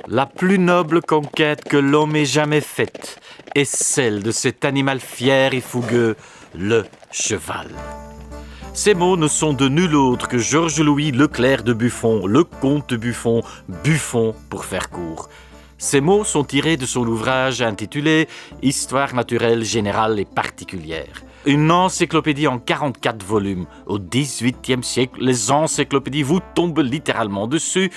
La plus noble conquête que l'homme ait jamais faite est celle de cet animal fier et fougueux, le cheval. Ces mots ne sont de nul autre que Georges-Louis Leclerc de Buffon, le comte de Buffon, Buffon pour faire court. Ces mots sont tirés de son ouvrage intitulé « Histoire naturelle générale et particulière ». Une encyclopédie en 44 volumes. Au XVIIIe siècle, les encyclopédies vous tombent littéralement dessus,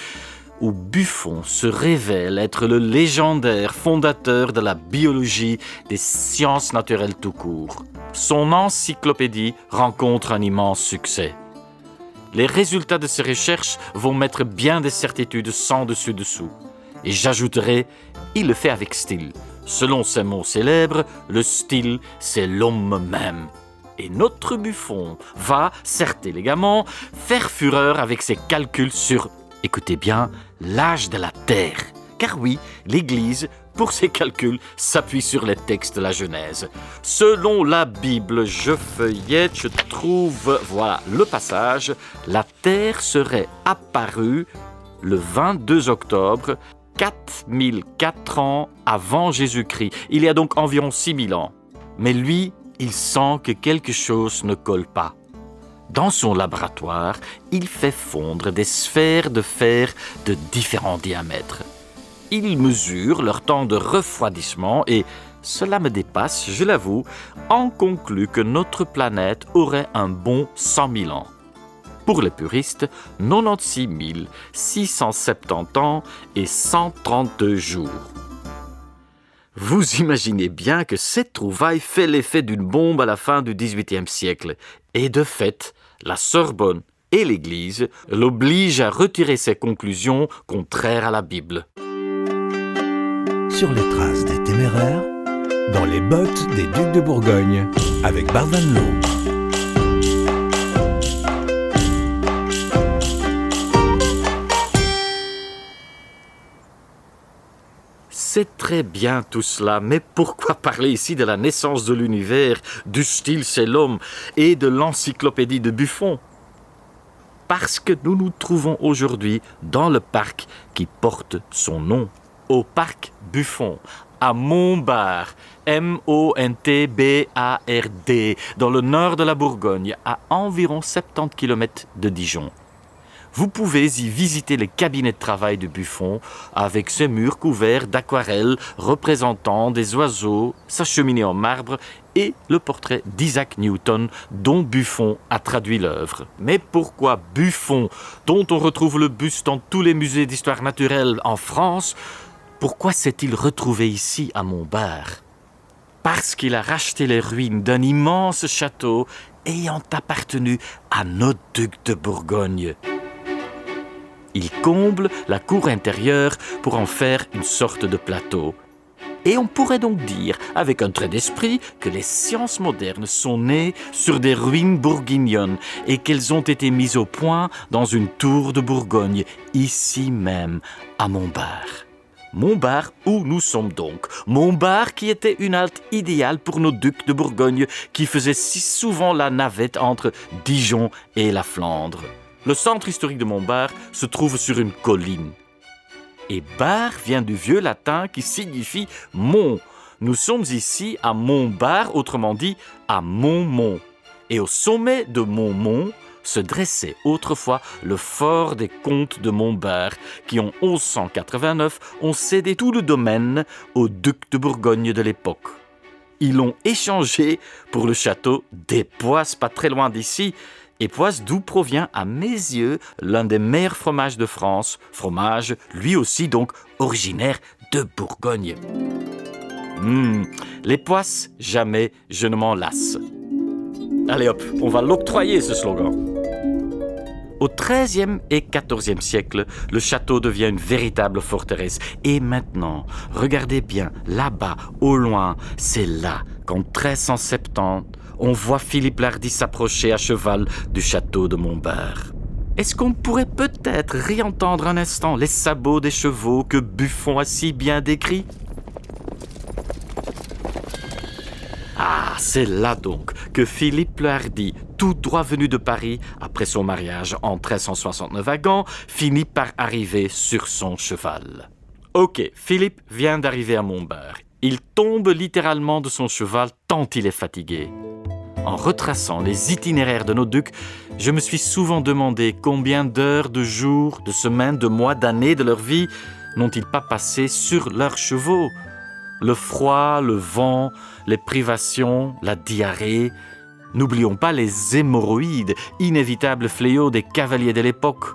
où Buffon se révèle être le légendaire fondateur de la biologie des sciences naturelles tout court. Son encyclopédie rencontre un immense succès. Les résultats de ses recherches vont mettre bien des certitudes sans dessus-dessous. Et j'ajouterai, il le fait avec style. Selon ses mots célèbres, le style, c'est l'homme même. Et notre Buffon va, certes élégamment, faire fureur avec ses calculs sur, écoutez bien, l'âge de la Terre. Car oui, l'Église, pour ses calculs, s'appuie sur les textes de la Genèse. Selon la Bible, je feuillette, je trouve, voilà le passage, la Terre serait apparue le 22 octobre 4004 ans avant Jésus-Christ. Il y a donc environ 6000 ans. Mais lui, il sent que quelque chose ne colle pas. Dans son laboratoire, il fait fondre des sphères de fer de différents diamètres. Il mesure leur temps de refroidissement et, cela me dépasse, je l'avoue, en conclut que notre planète aurait un bon 100 000 ans. Pour les puristes, 96 670 ans et 132 jours. Vous imaginez bien que cette trouvaille fait l'effet d'une bombe à la fin du XVIIIe siècle. Et de fait, la Sorbonne et l'Église l'obligent à retirer ses conclusions contraires à la Bible. Sur les traces des téméraires, dans les bottes des ducs de Bourgogne, avec Bart Van Loo. C'est très bien tout cela, mais pourquoi parler ici de la naissance de l'univers, du style c'est l'homme et de l'encyclopédie de Buffon? Parce que nous nous trouvons aujourd'hui dans le parc qui porte son nom, au parc Buffon, à Montbard, M-O-N-T-B-A-R-D, dans le nord de la Bourgogne, à environ 70 km de Dijon. Vous pouvez y visiter les cabinets de travail de Buffon avec ses murs couverts d'aquarelles représentant des oiseaux, sa cheminée en marbre et le portrait d'Isaac Newton dont Buffon a traduit l'œuvre. Mais pourquoi Buffon, dont on retrouve le buste dans tous les musées d'histoire naturelle en France, pourquoi s'est-il retrouvé ici à Montbard? Parce qu'il a racheté les ruines d'un immense château ayant appartenu à nos ducs de Bourgogne. Il comble la cour intérieure pour en faire une sorte de plateau. Et on pourrait donc dire, avec un trait d'esprit, que les sciences modernes sont nées sur des ruines bourguignonnes et qu'elles ont été mises au point dans une tour de Bourgogne, ici même, à Montbard. Montbard, où nous sommes donc. Montbard qui était une halte idéale pour nos ducs de Bourgogne qui faisaient si souvent la navette entre Dijon et la Flandre. Le centre historique de Montbard se trouve sur une colline. Et bar vient du vieux latin qui signifie mont. Nous sommes ici à Montbard, autrement dit à Montmont. Et au sommet de Montmont se dressait autrefois le fort des comtes de Montbard qui, en 1189, ont cédé tout le domaine aux ducs de Bourgogne de l'époque. Ils l'ont échangé pour le château d'Époisses, pas très loin d'ici, Époisses d'où provient à mes yeux l'un des meilleurs fromages de France, fromage lui aussi donc originaire de Bourgogne. L'Époisse, jamais je ne m'en lasse. Allez hop, on va l'octroyer ce slogan. Au XIIIe et XIVe siècle, le château devient une véritable forteresse. Et maintenant, regardez bien, là-bas, au loin, c'est là qu'en 1370, on voit Philippe l'Hardi s'approcher à cheval du château de Montbard. Est-ce qu'on pourrait peut-être réentendre un instant les sabots des chevaux que Buffon a si bien décrits? Ah, c'est là donc que Philippe le Hardi, tout droit venu de Paris, après son mariage en 1369 à Gand, finit par arriver sur son cheval. Ok, Philippe vient d'arriver à Montbard. Il tombe littéralement de son cheval tant il est fatigué. En retraçant les itinéraires de nos ducs, je me suis souvent demandé combien d'heures, de jours, de semaines, de mois, d'années de leur vie n'ont-ils pas passé sur leurs chevaux. Le froid, le vent, les privations, la diarrhée. N'oublions pas les hémorroïdes, inévitables fléaux des cavaliers de l'époque.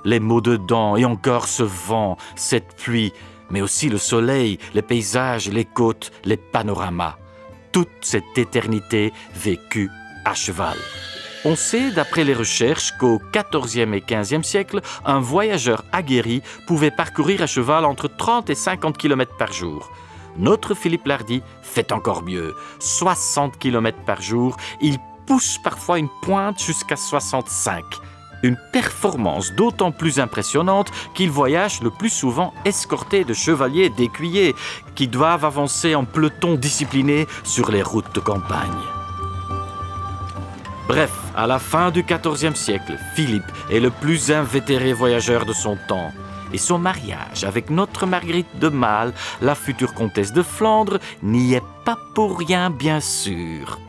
Les maux de dents et encore ce vent, cette pluie, mais aussi le soleil, les paysages, les côtes, les panoramas. Toute cette éternité vécue à cheval. On sait, d'après les recherches, qu'au XIVe et XVe siècle, un voyageur aguerri pouvait parcourir à cheval entre 30 et 50 km par jour. Notre Philippe Lardy fait encore mieux. 60 km par jour, il pousse parfois une pointe jusqu'à 65. Une performance d'autant plus impressionnante qu'il voyage le plus souvent escorté de chevaliers et d'écuyers qui doivent avancer en peloton discipliné sur les routes de campagne. Bref, à la fin du XIVe siècle, Philippe est le plus invétéré voyageur de son temps. Et son mariage avec notre Marguerite de Malle, la future comtesse de Flandre, n'y est pas pour rien, bien sûr.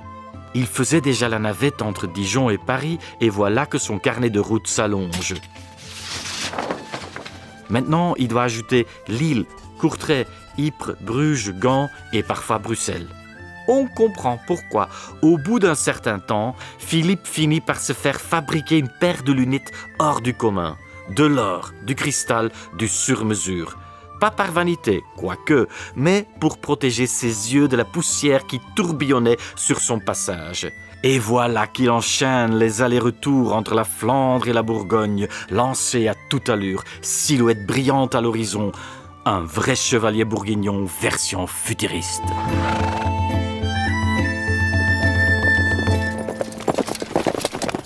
Il faisait déjà la navette entre Dijon et Paris, et voilà que son carnet de route s'allonge. Maintenant, il doit ajouter Lille, Courtrai, Ypres, Bruges, Gand et parfois Bruxelles. On comprend pourquoi, au bout d'un certain temps, Philippe finit par se faire fabriquer une paire de lunettes hors du commun. De l'or, du cristal, du sur-mesure. Pas par vanité, quoique, mais pour protéger ses yeux de la poussière qui tourbillonnait sur son passage. Et voilà qu'il enchaîne les allers-retours entre la Flandre et la Bourgogne, lancé à toute allure, silhouette brillante à l'horizon. Un vrai chevalier bourguignon version futuriste.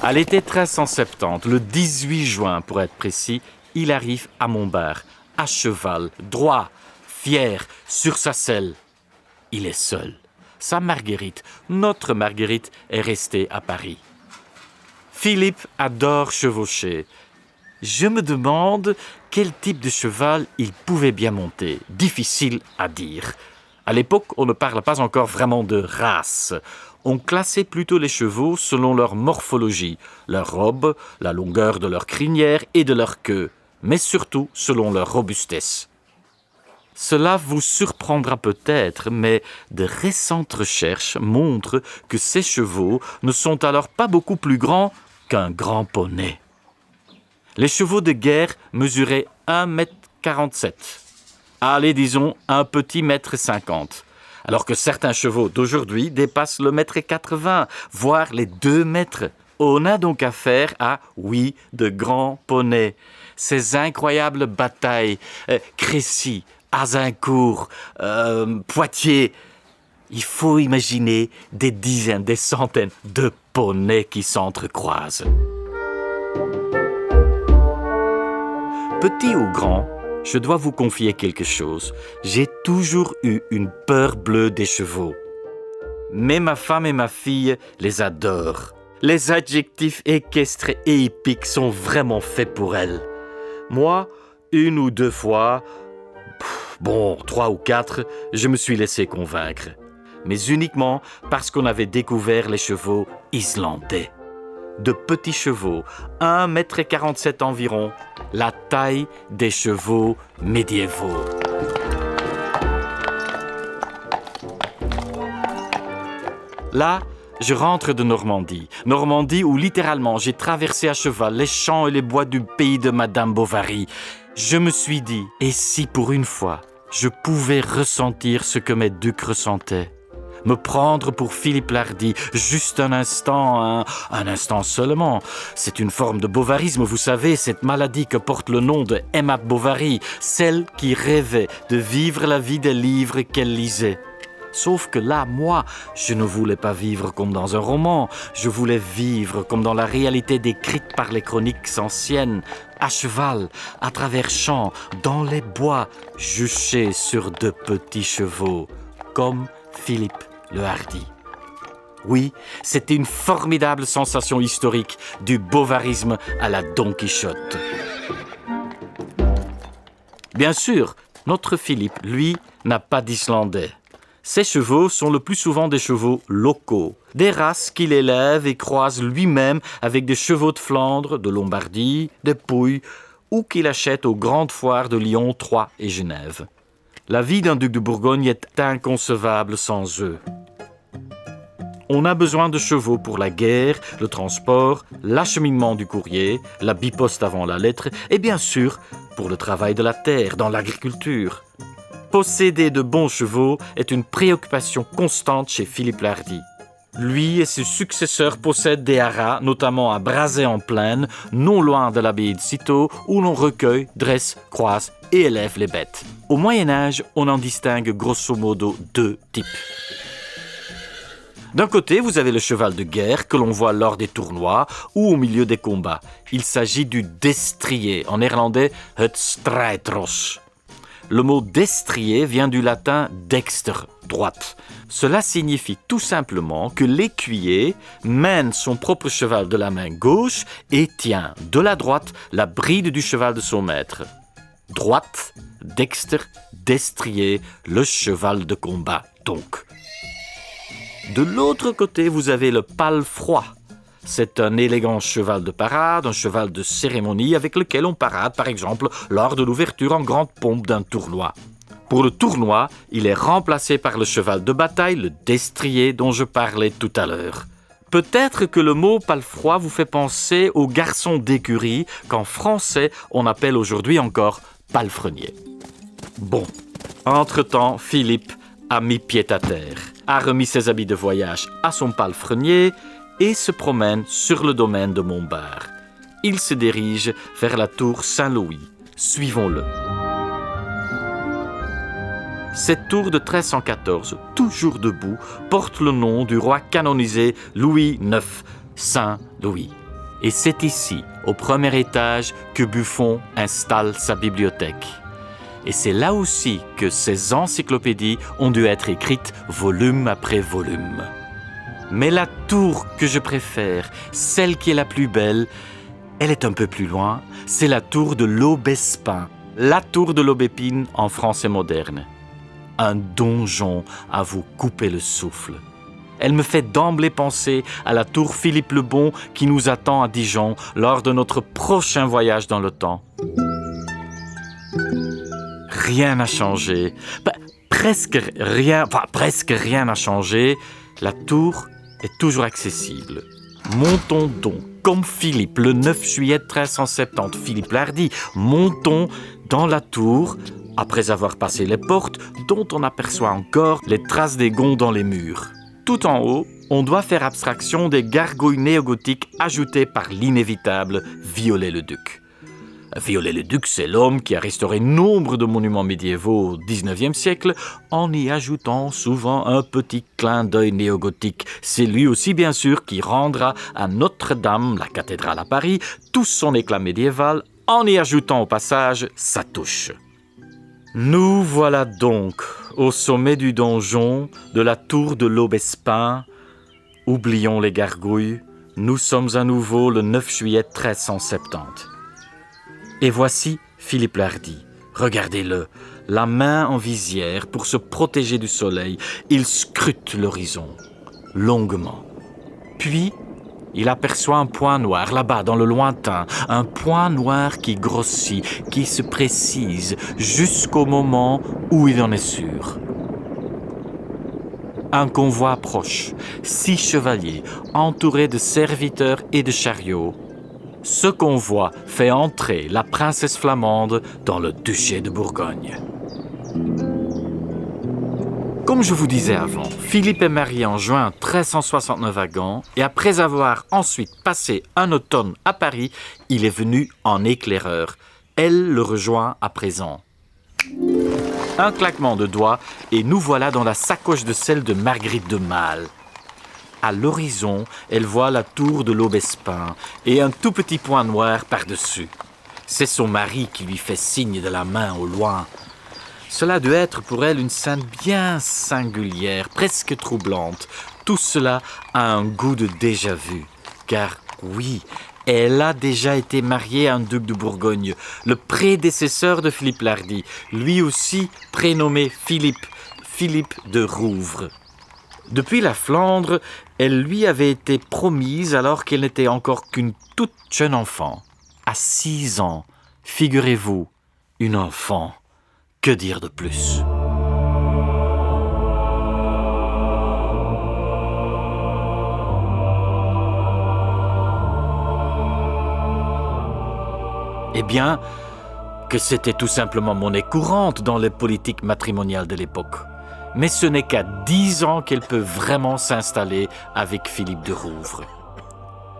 À l'été 1370, le 18 juin pour être précis, il arrive à Montbard, à cheval, droit, fier, sur sa selle. Il est seul. Sa Marguerite, notre Marguerite, est restée à Paris. Philippe adore chevaucher. Je me demande quel type de cheval il pouvait bien monter. Difficile à dire. À l'époque, on ne parle pas encore vraiment de race. On classait plutôt les chevaux selon leur morphologie, leur robe, la longueur de leur crinière et de leur queue, mais surtout selon leur robustesse. Cela vous surprendra peut-être, mais de récentes recherches montrent que ces chevaux ne sont alors pas beaucoup plus grands qu'un grand poney. Les chevaux de guerre mesuraient 1,47 m. Allez, disons, un petit 1,50 m. Alors que certains chevaux d'aujourd'hui dépassent le 1,80 m, voire les 2 mètres. On a donc affaire à, oui, de grands poneys. Ces incroyables batailles, Crécy, Azincourt, Poitiers. Il faut imaginer des dizaines, des centaines de poneys qui s'entrecroisent. Petit ou grand, je dois vous confier quelque chose. J'ai toujours eu une peur bleue des chevaux. Mais ma femme et ma fille les adorent. Les adjectifs équestres et hippiques sont vraiment faits pour elles. Moi, 1 ou 2 fois, 3 ou 4, je me suis laissé convaincre. Mais uniquement parce qu'on avait découvert les chevaux islandais. De petits chevaux, 1,47 m environ, la taille des chevaux médiévaux. Là, je rentre de Normandie. Normandie où littéralement j'ai traversé à cheval les champs et les bois du pays de Madame Bovary. Je me suis dit, et si pour une fois, je pouvais ressentir ce que mes ducs ressentaient? Me prendre pour Philippe Lardy, juste un instant seulement. C'est une forme de bovarisme, vous savez, cette maladie que porte le nom de Emma Bovary, celle qui rêvait de vivre la vie des livres qu'elle lisait. Sauf que là, moi, je ne voulais pas vivre comme dans un roman, je voulais vivre comme dans la réalité décrite par les chroniques anciennes, à cheval, à travers champs, dans les bois, juché sur 2 petits chevaux, comme Philippe le Hardy. Oui, c'était une formidable sensation historique, du bovarisme à la Don Quichotte. Bien sûr, Notre Philippe, lui, n'a pas d'Islandais. Ses chevaux sont le plus souvent des chevaux locaux, des races qu'il élève et croise lui-même avec des chevaux de Flandre, de Lombardie, des Pouilles, ou qu'il achète aux grandes foires de Lyon, Troyes et Genève. La vie d'un duc de Bourgogne est inconcevable sans eux. On a besoin de chevaux pour la guerre, le transport, l'acheminement du courrier, la biposte avant la lettre et bien sûr pour le travail de la terre, dans l'agriculture. Posséder de bons chevaux est une préoccupation constante chez Philippe l'Hardi. Lui et ses successeurs possèdent des haras, notamment à Brazay-en-Plaine, non loin de l'abbaye de Cîteaux, où l'on recueille, dresse, croise et élève les bêtes. Au Moyen-Âge, on en distingue grosso modo 2 types. D'un côté, vous avez le cheval de guerre que l'on voit lors des tournois ou au milieu des combats. Il s'agit du destrier, en néerlandais het strijdros. Le mot destrier vient du latin dexter, droite. Cela signifie tout simplement que l'écuyer mène son propre cheval de la main gauche et tient de la droite la bride du cheval de son maître. Droite, dexter, destrier, le cheval de combat donc. De l'autre côté, vous avez le palefroid. C'est un élégant cheval de parade, un cheval de cérémonie avec lequel on parade, par exemple, lors de l'ouverture en grande pompe d'un tournoi. Pour le tournoi, il est remplacé par le cheval de bataille, le destrier dont je parlais tout à l'heure. Peut-être que le mot palefroid vous fait penser au garçon d'écurie qu'en français on appelle aujourd'hui encore palefrenier. Bon, entre-temps, Philippe a mis pied à terre, a remis ses habits de voyage à son palefrenier et se promène sur le domaine de Montbard. Il se dirige vers la tour Saint-Louis. Suivons-le. Cette tour de 1314, toujours debout, porte le nom du roi canonisé Louis IX, Saint Louis. Et c'est ici, au premier étage, que Buffon installe sa bibliothèque. Et c'est là aussi que ces encyclopédies ont dû être écrites volume après volume. Mais la tour que je préfère, celle qui est la plus belle, elle est un peu plus loin, c'est la tour de l'Aubespin, la tour de l'Aubépine en français moderne. Un donjon à vous couper le souffle. Elle me fait d'emblée penser à la tour Philippe le Bon qui nous attend à Dijon lors de notre prochain voyage dans le temps. Rien n'a changé. Presque rien n'a changé. La tour est toujours accessible. Montons donc, comme Philippe, le 9 juillet 1370, Philippe l'Hardi, montons dans la tour, après avoir passé les portes, dont on aperçoit encore les traces des gonds dans les murs. Tout en haut, on doit faire abstraction des gargouilles néogothiques ajoutées par l'inévitable Viollet-le-Duc. Viollet-le-Duc, c'est l'homme qui a restauré nombre de monuments médiévaux au XIXe siècle en y ajoutant souvent un petit clin d'œil néogothique. C'est lui aussi, bien sûr, qui rendra à Notre-Dame, la cathédrale à Paris, tout son éclat médiéval en y ajoutant au passage sa touche. Nous voilà donc au sommet du donjon de la tour de l'Aubespin. Oublions les gargouilles, nous sommes à nouveau le 9 juillet 1370. Et voici Philippe l'Hardi. Regardez-le, la main en visière pour se protéger du soleil. Il scrute l'horizon, longuement. Puis, il aperçoit un point noir, là-bas, dans le lointain. Un point noir qui grossit, qui se précise, jusqu'au moment où il en est sûr. Un convoi approche, 6 chevaliers, entourés de serviteurs et de chariots. Ce convoi fait entrer la princesse flamande dans le duché de Bourgogne. Comme je vous disais avant, Philippe est marié en juin 1369 à Gand et après avoir ensuite passé un automne à Paris, il est venu en éclaireur. Elle le rejoint à présent. Un claquement de doigts et nous voilà dans la sacoche de sel de Marguerite de Malle. À l'horizon, elle voit la tour de l'Aubespin et un tout petit point noir par-dessus. C'est son mari qui lui fait signe de la main au loin. Cela doit être pour elle une scène bien singulière, presque troublante. Tout cela a un goût de déjà-vu, car oui, Elle a déjà été mariée à un duc de Bourgogne, le prédécesseur de Philippe l'Hardi, lui aussi prénommé Philippe, Philippe de Rouvres. Depuis la Flandre, elle lui avait été promise alors qu'elle n'était encore qu'une toute jeune enfant. À 6 ans, figurez-vous, une enfant, que dire de plus ? Eh bien, que c'était tout simplement monnaie courante dans les politiques matrimoniales de l'époque. Mais ce n'est qu'à 10 ans qu'elle peut vraiment s'installer avec Philippe de Rouvres.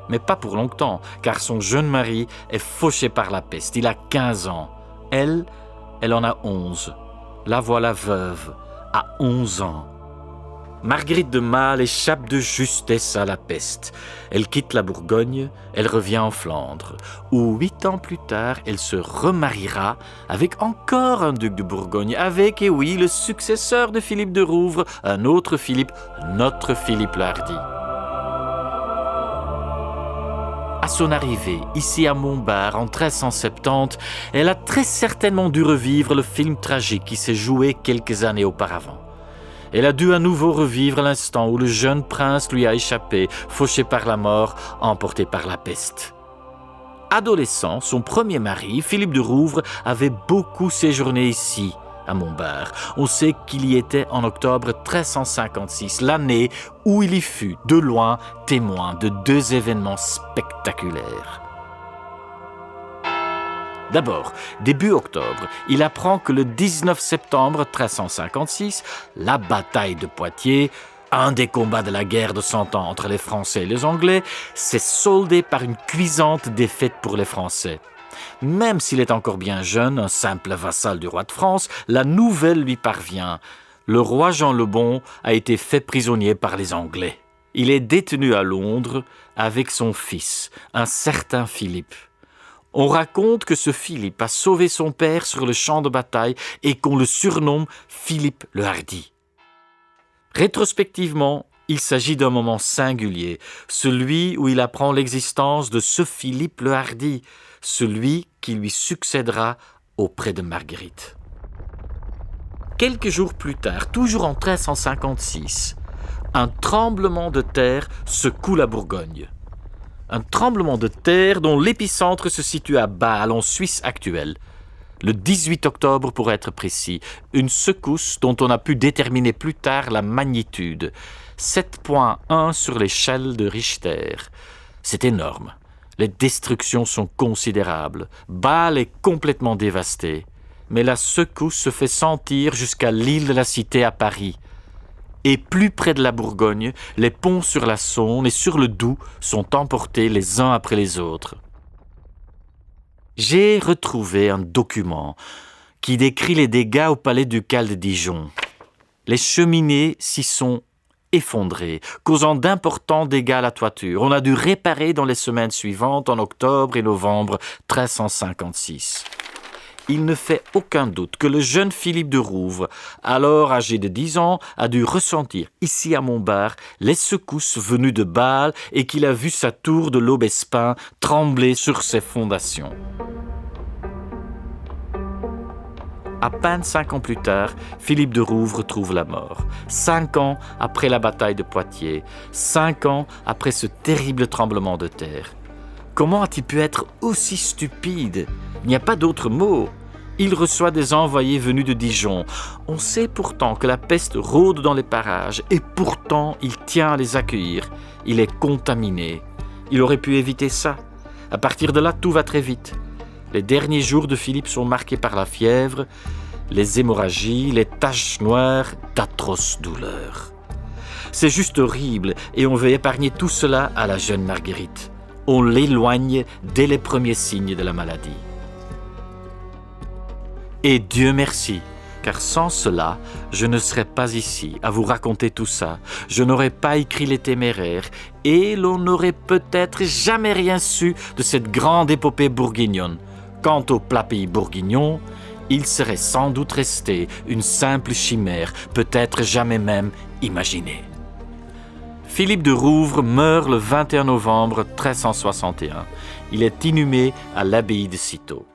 Mais pas pour longtemps, car son jeune mari est fauché par la peste. Il a 15 ans. Elle en a 11. La voilà veuve, à 11 ans. Marguerite de Malle échappe de justesse à la peste. Elle quitte la Bourgogne, elle revient en Flandre, où 8 ans plus tard, elle se remariera avec encore un duc de Bourgogne, avec, et oui, le successeur de Philippe de Rouvres, un autre Philippe, notre Philippe l'Hardi. À son arrivée, ici à Montbard, en 1370, elle a très certainement dû revivre le film tragique qui s'est joué quelques années auparavant. Elle a dû à nouveau revivre l'instant où le jeune prince lui a échappé, fauché par la mort, emporté par la peste. Adolescent, son premier mari, Philippe de Rouvres, avait beaucoup séjourné ici, à Montbard. On sait qu'il y était en octobre 1356, l'année où il y fut, de loin, témoin de 2 événements spectaculaires. D'abord, début octobre, il apprend que le 19 septembre 1356, la bataille de Poitiers, un des combats de la guerre de 100 ans entre les Français et les Anglais, s'est soldé par une cuisante défaite pour les Français. Même s'il est encore bien jeune, un simple vassal du roi de France, la nouvelle lui parvient. Le roi Jean le Bon a été fait prisonnier par les Anglais. Il est détenu à Londres avec son fils, un certain Philippe. On raconte que ce Philippe a sauvé son père sur le champ de bataille et qu'on le surnomme Philippe le Hardi. Rétrospectivement, il s'agit d'un moment singulier, celui où il apprend l'existence de ce Philippe le Hardi, celui qui lui succédera auprès de Marguerite. Quelques jours plus tard, toujours en 1356, un tremblement de terre secoue la Bourgogne. Un tremblement de terre dont l'épicentre se situe à Bâle, en Suisse actuelle. Le 18 octobre pour être précis, une secousse dont on a pu déterminer plus tard la magnitude. 7,1 sur l'échelle de Richter. C'est énorme. Les destructions sont considérables. Bâle est complètement dévastée. Mais la secousse se fait sentir jusqu'à l'île de la Cité à Paris. Et plus près de la Bourgogne, les ponts sur la Saône et sur le Doubs sont emportés les uns après les autres. J'ai retrouvé un document qui décrit les dégâts au palais ducal de Dijon. Les cheminées s'y sont effondrées, causant d'importants dégâts à la toiture. On a dû réparer dans les semaines suivantes, en octobre et novembre 1356. Il ne fait aucun doute que le jeune Philippe de Rouvres, alors âgé de 10 ans, a dû ressentir, ici à Montbard, les secousses venues de Bâle et qu'il a vu sa tour de l'Aubespin trembler sur ses fondations. À peine 5 ans plus tard, Philippe de Rouvres trouve la mort. 5 ans après la bataille de Poitiers, 5 ans après ce terrible tremblement de terre. Comment a-t-il pu être aussi stupide ? Il n'y a pas d'autre mot. Il reçoit des envoyés venus de Dijon. On sait pourtant que la peste rôde dans les parages et pourtant il tient à les accueillir. Il est contaminé. Il aurait pu éviter ça. À partir de là, tout va très vite. Les derniers jours de Philippe sont marqués par la fièvre, les hémorragies, les taches noires d'atroces douleurs. C'est juste horrible et on veut épargner tout cela à la jeune Marguerite. On l'éloigne dès les premiers signes de la maladie. Et Dieu merci, car sans cela, je ne serais pas ici à vous raconter tout ça. Je n'aurais pas écrit Les Téméraires et l'on n'aurait peut-être jamais rien su de cette grande épopée bourguignonne. Quant au plat pays bourguignon, il serait sans doute resté une simple chimère, peut-être jamais même imaginée. Philippe de Rouvre meurt le 21 novembre 1361. Il est inhumé à l'abbaye de Cîteaux.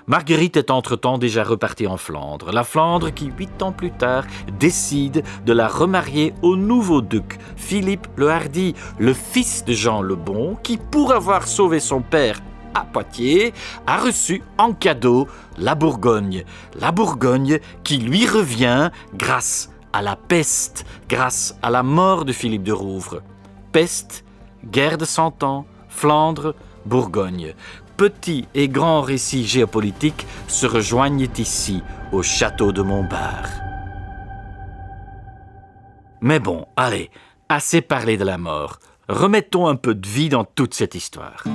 Marguerite est entre-temps déjà repartie en Flandre. La Flandre qui, 8 ans plus tard, décide de la remarier au nouveau duc, Philippe le Hardi, le fils de Jean le Bon, qui, pour avoir sauvé son père à Poitiers, a reçu en cadeau la Bourgogne. La Bourgogne qui lui revient grâce à la peste, grâce à la mort de Philippe de Rouvre. Peste, guerre de 100 ans, Flandre, Bourgogne. Petits et grands récits géopolitiques se rejoignent ici, au château de Montbard. Mais bon, allez, assez parlé de la mort. Remettons un peu de vie dans toute cette histoire.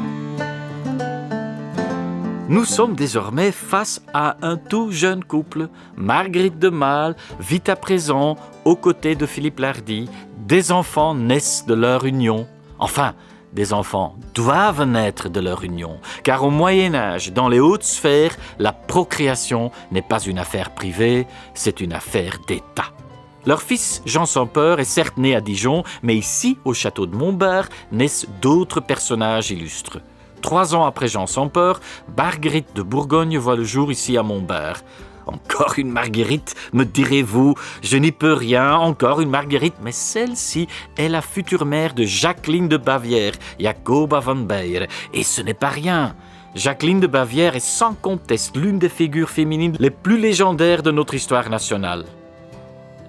Nous sommes désormais face à un tout jeune couple. Marguerite de Malle vit à présent aux côtés de Philippe l'Hardi. Des enfants naissent de leur union. Enfin, des enfants doivent naître de leur union, car au Moyen-Âge, dans les hautes sphères, la procréation n'est pas une affaire privée, c'est une affaire d'État. Leur fils, Jean sans peur, est certes né à Dijon, mais ici, au château de Montbard, naissent d'autres personnages illustres. 3 ans après Jean sans peur, Marguerite de Bourgogne voit le jour ici à Montbard. Encore une Marguerite, me direz-vous, je n'y peux rien, encore une Marguerite, mais celle-ci est la future mère de Jacqueline de Bavière, Jacoba van Beyer, et ce n'est pas rien. Jacqueline de Bavière est sans conteste l'une des figures féminines les plus légendaires de notre histoire nationale.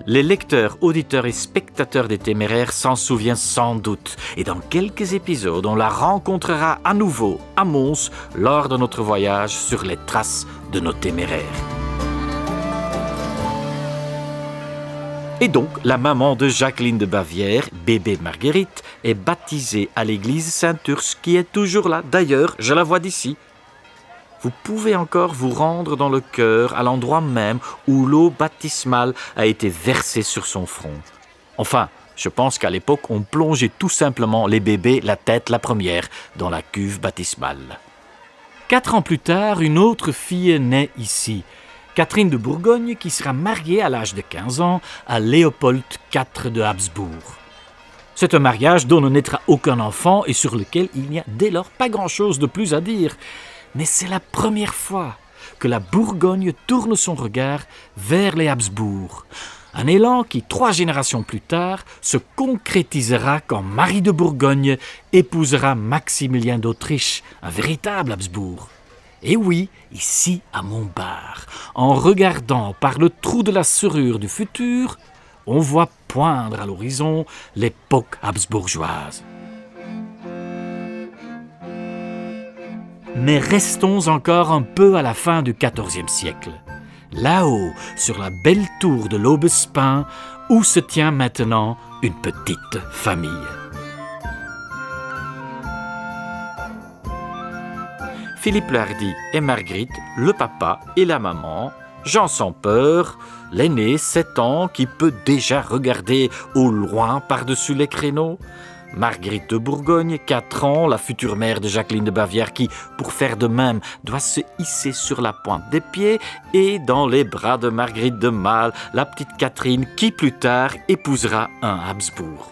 Les lecteurs, auditeurs et spectateurs des Téméraires s'en souviennent sans doute, et dans quelques épisodes, on la rencontrera à nouveau à Mons lors de notre voyage sur les traces de nos Téméraires. Et donc, la maman de Jacqueline de Bavière, bébé Marguerite, est baptisée à l'église Saint-Urse, qui est toujours là. D'ailleurs, je la vois d'ici. Vous pouvez encore vous rendre dans le chœur, à l'endroit même où l'eau baptismale a été versée sur son front. Enfin, je pense qu'à l'époque, on plongeait tout simplement les bébés, la tête la première, dans la cuve baptismale. 4 ans plus tard, une autre fille naît ici. Catherine de Bourgogne, qui sera mariée à l'âge de 15 ans à Léopold IV de Habsbourg. C'est un mariage dont ne naîtra aucun enfant et sur lequel il n'y a dès lors pas grand-chose de plus à dire. Mais c'est la première fois que la Bourgogne tourne son regard vers les Habsbourg. Un élan qui, 3 générations plus tard, se concrétisera quand Marie de Bourgogne épousera Maximilien d'Autriche, un véritable Habsbourg. Et oui, ici à Montbard, en regardant par le trou de la serrure du futur, on voit poindre à l'horizon l'époque habsbourgeoise. Mais restons encore un peu à la fin du XIVe siècle. Là-haut, sur la belle tour de l'Aubespin, où se tient maintenant une petite famille. Philippe le Hardi et Marguerite, le papa et la maman, Jean sans peur, l'aîné, 7 ans, qui peut déjà regarder au loin par-dessus les créneaux, Marguerite de Bourgogne, 4 ans, la future mère de Jacqueline de Bavière, qui, pour faire de même, doit se hisser sur la pointe des pieds, et dans les bras de Marguerite de Malle, la petite Catherine, qui plus tard épousera un Habsbourg.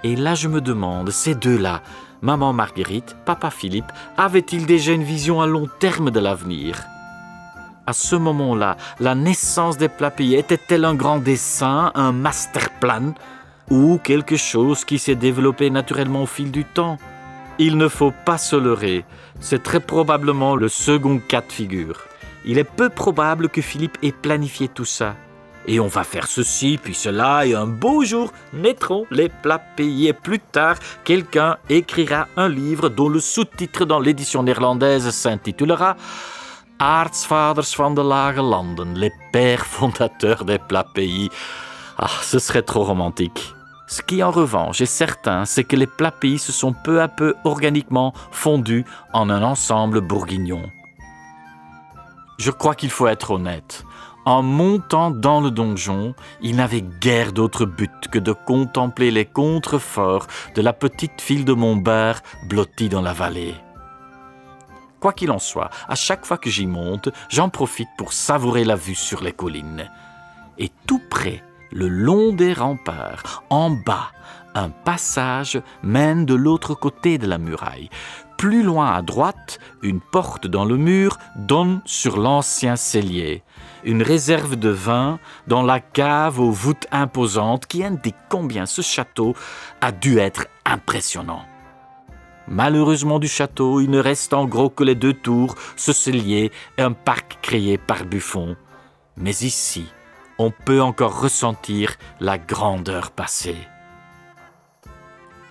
Et là je me demande, ces deux-là, maman Marguerite, papa Philippe, avaient-ils déjà une vision à long terme de l'avenir ? À ce moment-là, la naissance des Plapillet était-elle un grand dessein, un master plan, ou quelque chose qui s'est développé naturellement au fil du temps ? Il ne faut pas se leurrer, c'est très probablement le second cas de figure. Il est peu probable que Philippe ait planifié tout ça. Et on va faire ceci, puis cela, et un beau jour naîtront les Plapillet. Plus tard, quelqu'un écrira un livre dont le sous-titre dans l'édition néerlandaise s'intitulera « Aartsvaders van de Lage Landen », les pères fondateurs des Plapillet. Ah, ce serait trop romantique. Ce qui, en revanche, est certain, c'est que les Plapillet se sont peu à peu organiquement fondus en un ensemble bourguignon. Je crois qu'il faut être honnête. En montant dans le donjon, il n'avait guère d'autre but que de contempler les contreforts de la petite ville de Montbard blottie dans la vallée. Quoi qu'il en soit, à chaque fois que j'y monte, j'en profite pour savourer la vue sur les collines. Et tout près, le long des remparts, en bas, Un passage mène de l'autre côté de la muraille. Plus loin à droite, une porte dans le mur donne sur l'ancien cellier. Une réserve de vin dans la cave aux voûtes imposantes qui indique combien ce château a dû être impressionnant. Malheureusement du château, il ne reste en gros que les 2 tours, ce cellier et un parc créé par Buffon. Mais ici, on peut encore ressentir la grandeur passée.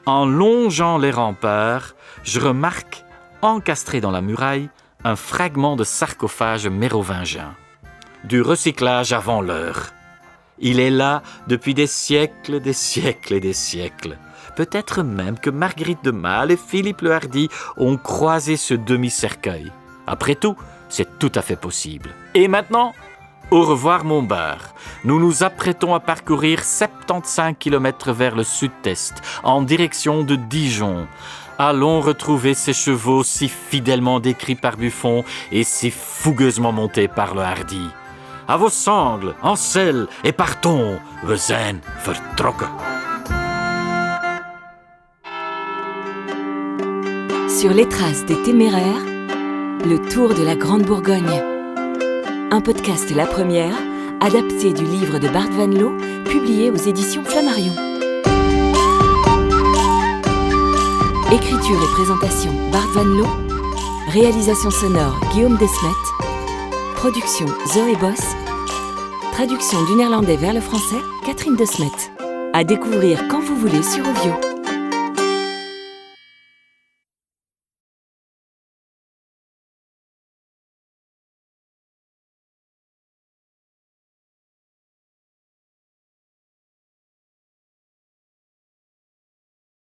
En longeant les remparts, je remarque, encastré dans la muraille, un fragment de sarcophage mérovingien. Du recyclage avant l'heure. Il est là depuis des siècles, des siècles et des siècles. Peut-être même que Marguerite de Malle et Philippe le Hardy ont croisé ce demi-cercueil. Après tout, c'est tout à fait possible. Et maintenant, au revoir Montbard. Nous nous apprêtons à parcourir 75 km vers le sud-est, en direction de Dijon. Allons retrouver ces chevaux si fidèlement décrits par Buffon et si fougueusement montés par le Hardy. À vos sangles, en selle, et partons, we zijn vertrokken. Sur les traces des téméraires, le tour de la Grande Bourgogne. Un podcast La Première, adapté du livre de Bart Van Loo, publié aux éditions Flammarion. Écriture et présentation Bart Van Loo. Réalisation sonore Guillaume Desmet. Production Zoé Boss. Traduction du néerlandais vers le français Catherine Desmet. À découvrir quand vous voulez sur Ovio.